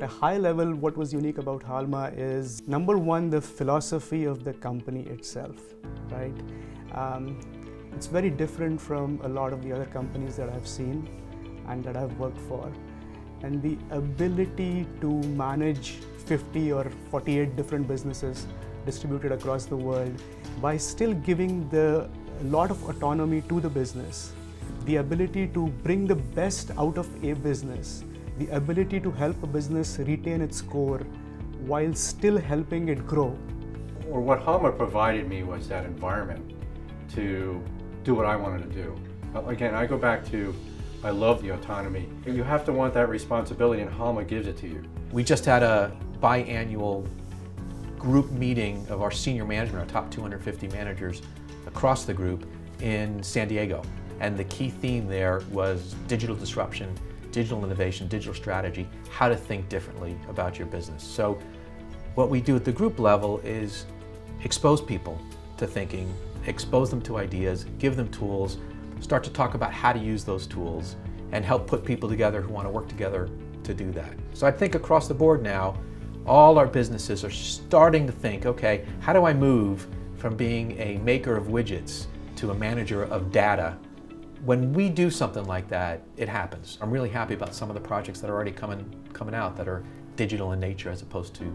a high level, what was unique about Halma is, number one, the philosophy of the company itself, right? It's very different from a lot of the other companies that I've seen and that I've worked for. And the ability to manage 50 or 48 different businesses distributed across the world by still giving a lot of autonomy to the business, the ability to bring the best out of a business, the ability to help a business retain its core while still helping it grow. Or what Halma provided me was that environment to do what I wanted to do. Again, I go back to, I love the autonomy. You have to want that responsibility, and Halma gives it to you. We just had a biannual group meeting of our senior management, our top 250 managers across the group in San Diego. And the key theme there was digital disruption, digital innovation, digital strategy, how to think differently about your business. So what we do at the group level is expose people to thinking, expose them to ideas, give them tools, start to talk about how to use those tools, and help put people together who want to work together to do that. So I think across the board now, all our businesses are starting to think, okay, how do I move from being a maker of widgets to a manager of data? When we do something like that, it happens. I'm really happy about some of the projects that are already coming out that are digital in nature as opposed to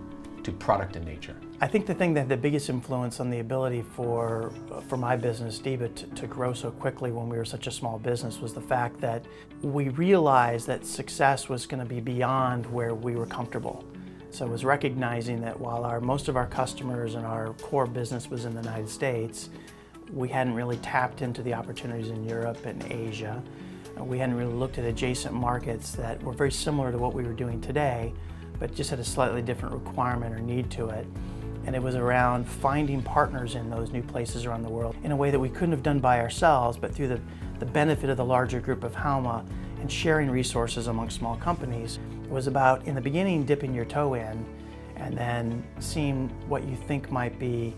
product in nature. I think the thing that had the biggest influence on the ability for my business, Diba, to grow so quickly when we were such a small business was the fact that we realized that success was going to be beyond where we were comfortable. So it was recognizing that while most of our customers and our core business was in the United States, we hadn't really tapped into the opportunities in Europe and Asia. We hadn't really looked at adjacent markets that were very similar to what we were doing today, but just had a slightly different requirement or need to it. And it was around finding partners in those new places around the world in a way that we couldn't have done by ourselves, but through the benefit of the larger group of Halma and sharing resources among small companies. It was about, in the beginning, dipping your toe in and then seeing what you think might be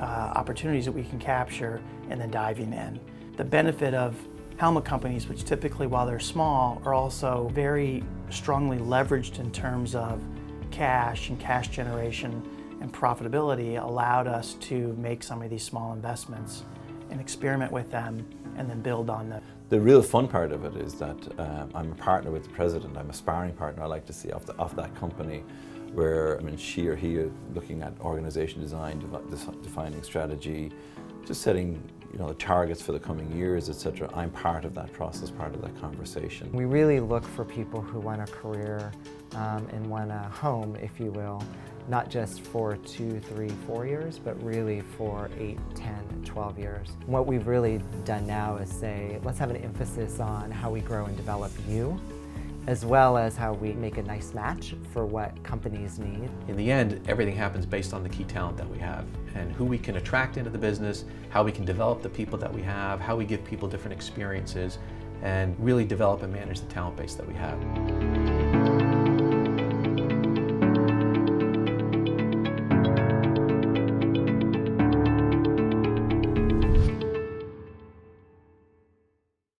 opportunities that we can capture and then diving in. The benefit of Halma companies, which typically, while they're small, are also very strongly leveraged in terms of cash and cash generation and profitability, allowed us to make some of these small investments and experiment with them and then build on them. The real fun part of it is that I'm a partner with the president. I'm a sparring partner, I like to see, of that company, where she or he are looking at organization design, defining strategy, just setting the targets for the coming years, etc. I'm part of that process, part of that conversation. We really look for people who want a career and want a home, if you will, not just for 2, 3, 4 years, but really for 8, 10, 12 years. What we've really done now is say, let's have an emphasis on how we grow and develop you, as well as how we make a nice match for what companies need. In the end, everything happens based on the key talent that we have and who we can attract into the business, how we can develop the people that we have, how we give people different experiences, and really develop and manage the talent base that we have.